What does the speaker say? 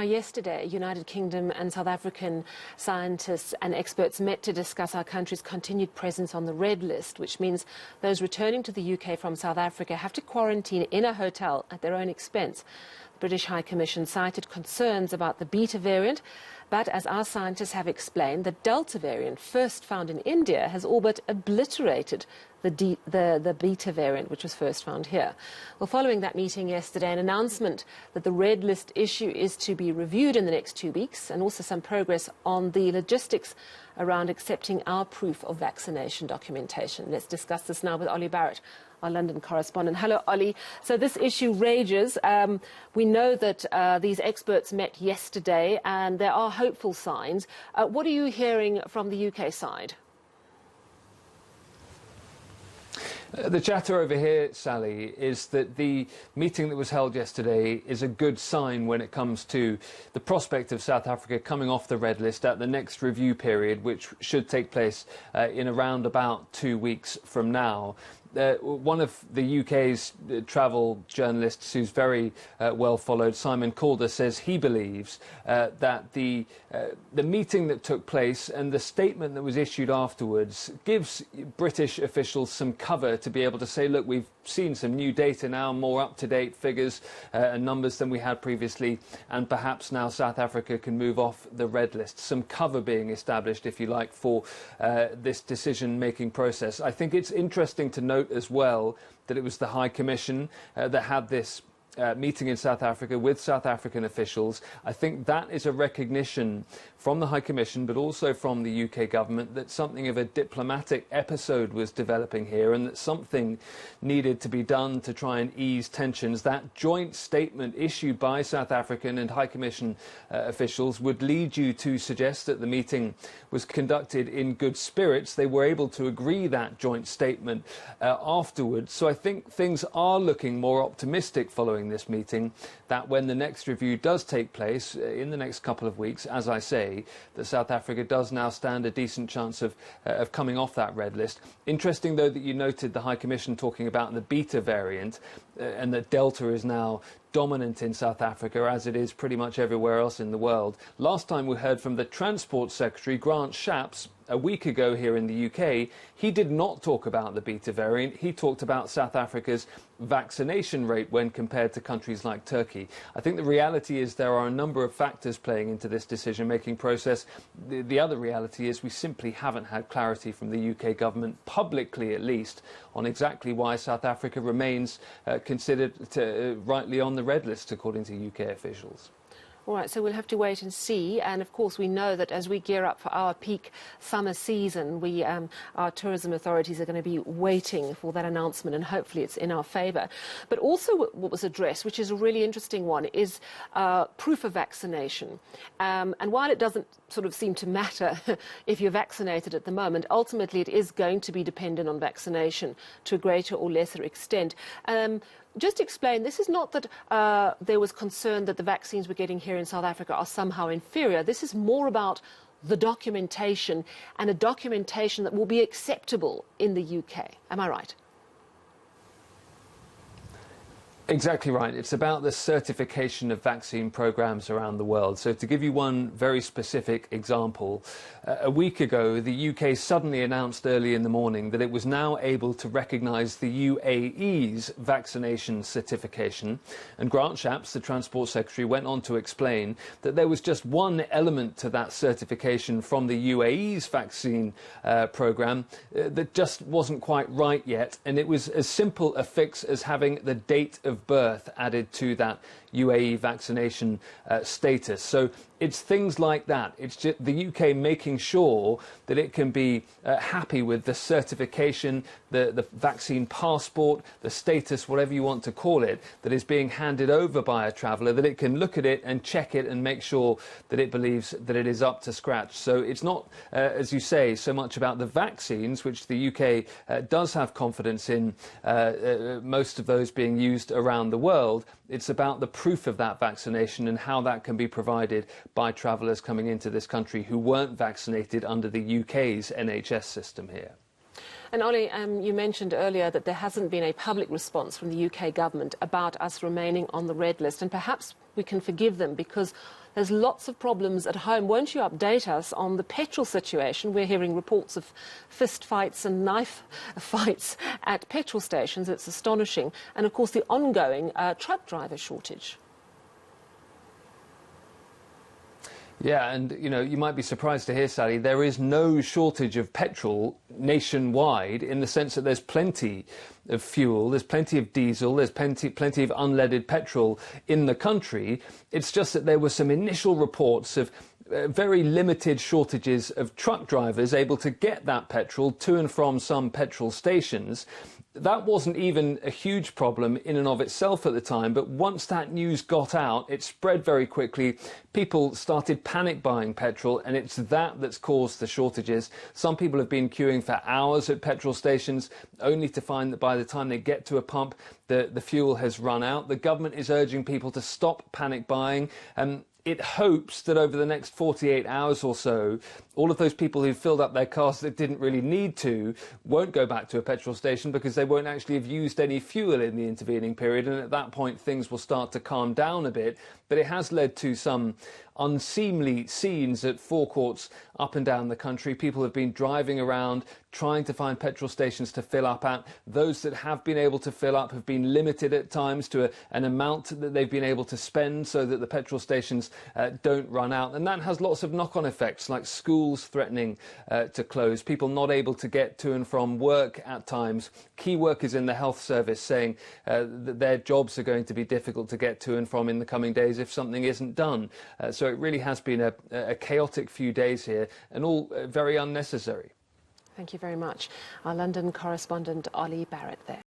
Yesterday, United Kingdom and South African scientists and experts met to discuss our country's continued presence on the red list, which means those returning to the UK from South Africa have to quarantine in a hotel at their own expense. The British High Commission cited concerns about the beta variant, but as our scientists have explained, the Delta variant, first found in India, has all but obliterated the beta variant, which was first found here. Well, following that meeting yesterday, an announcement that the red list issue is to be reviewed in the next 2 weeks, and also some progress on the logistics around accepting our proof of vaccination documentation. Let's discuss this now with Olly Barratt, our London correspondent. Hello, Olly. So this issue rages. We know that these experts met yesterday, and there are hopeful signs. What are you hearing from the UK side? The chatter over here, Sally, is that the meeting that was held yesterday is a good sign when it comes to the prospect of South Africa coming off the red list at the next review period, which should take place in around about 2 weeks from now. One of the UK's travel journalists, who's very well followed, Simon Calder, says he believes that the meeting that took place and the statement that was issued afterwards gives British officials some cover to be able to say, look, we've seen some new data now, more up-to-date figures and numbers than we had previously, and perhaps now South Africa can move off the red list. Some cover being established, if you like, for this decision-making process. I think it's interesting to note as well that it was the High Commission that had this meeting in South Africa with South African officials. I think that is a recognition from the High Commission, but also from the UK government, that something of a diplomatic episode was developing here and that something needed to be done to try and ease tensions. That joint statement issued by South African and High Commission officials would lead you to suggest that the meeting was conducted in good spirits. They were able to agree that joint statement afterwards. So I think things are looking more optimistic following this meeting, that when the next review does take place in the next couple of weeks, as I say, that South Africa does now stand a decent chance of coming off that red list. Interesting, though, that you noted the High Commission talking about the beta variant and that Delta is now dominant in South Africa, as it is pretty much everywhere else in the world. Last time we heard from the Transport Secretary, Grant Shapps, a week ago here in the UK, he did not talk about the beta variant. He talked about South Africa's vaccination rate when compared to countries like Turkey. I think the reality is there are a number of factors playing into this decision-making process. The other reality is we simply haven't had clarity from the UK government, publicly at least, on exactly why South Africa remains considered rightly on the red list, according to UK officials. All right, so we'll have to wait and see. And of course, we know that as we gear up for our peak summer season, our tourism authorities are going to be waiting for that announcement, and hopefully it's in our favour. But also what was addressed, which is a really interesting one, is proof of vaccination. And while it doesn't sort of seem to matter if you're vaccinated at the moment, ultimately it is going to be dependent on vaccination to a greater or lesser extent. Just explain, this is not that there was concern that the vaccines we're getting here in South Africa are somehow inferior. This is more about the documentation, and a documentation that will be acceptable in the UK. Am I right? Exactly right. It's about the certification of vaccine programs around the world. So to give you one very specific example, a week ago, the UK suddenly announced early in the morning that it was now able to recognise the UAE's vaccination certification. And Grant Shapps, the Transport Secretary, went on to explain that there was just one element to that certification from the UAE's vaccine programme that just wasn't quite right yet. And it was as simple a fix as having the date of birth added to that UAE vaccination status. So it's things like that. It's just the UK making sure that it can be happy with the certification, the vaccine passport, the status, whatever you want to call it, that is being handed over by a traveller, that it can look at it and check it and make sure that it believes that it is up to scratch. So it's not, as you say, so much about the vaccines, which the UK does have confidence in, most of those being used around the world. It's about the proof of that vaccination and how that can be provided by travellers coming into this country who weren't vaccinated under the UK's NHS system here. And Olly, you mentioned earlier that there hasn't been a public response from the UK government about us remaining on the red list, and perhaps we can forgive them because there's lots of problems at home. Won't you update us on the petrol situation? We're hearing reports of fist fights and knife fights at petrol stations. It's astonishing. And, of course, the ongoing truck driver shortage. Yeah, and, you know, you might be surprised to hear, Sally, there is no shortage of petrol nationwide, in the sense that there's plenty of fuel, there's plenty of diesel, there's plenty of unleaded petrol in the country. It's just that there were some initial reports of very limited shortages of truck drivers able to get that petrol to and from some petrol stations. That wasn't even a huge problem in and of itself at the time, but once that news got out, it spread very quickly. People started panic buying petrol, and it's that that's caused the shortages. Some people have been queuing for hours at petrol stations, only to find that by the time they get to a pump, the fuel has run out. The government is urging people to stop panic buying. It hopes that over the next 48 hours or so, all of those people who filled up their cars that didn't really need to won't go back to a petrol station, because they won't actually have used any fuel in the intervening period, and at that point things will start to calm down a bit. But it has led to some unseemly scenes at forecourts up and down the country. People have been driving around trying to find petrol stations to fill up at. Those that have been able to fill up have been limited at times to an amount that they've been able to spend, so that the petrol stations don't run out. And that has lots of knock-on effects, like schools threatening to close, people not able to get to and from work at times, key workers in the health service saying that their jobs are going to be difficult to get to and from in the coming days if something isn't done. So it really has been a chaotic few days here, and all very unnecessary. Thank you very much. Our London correspondent, Olly Barratt, there.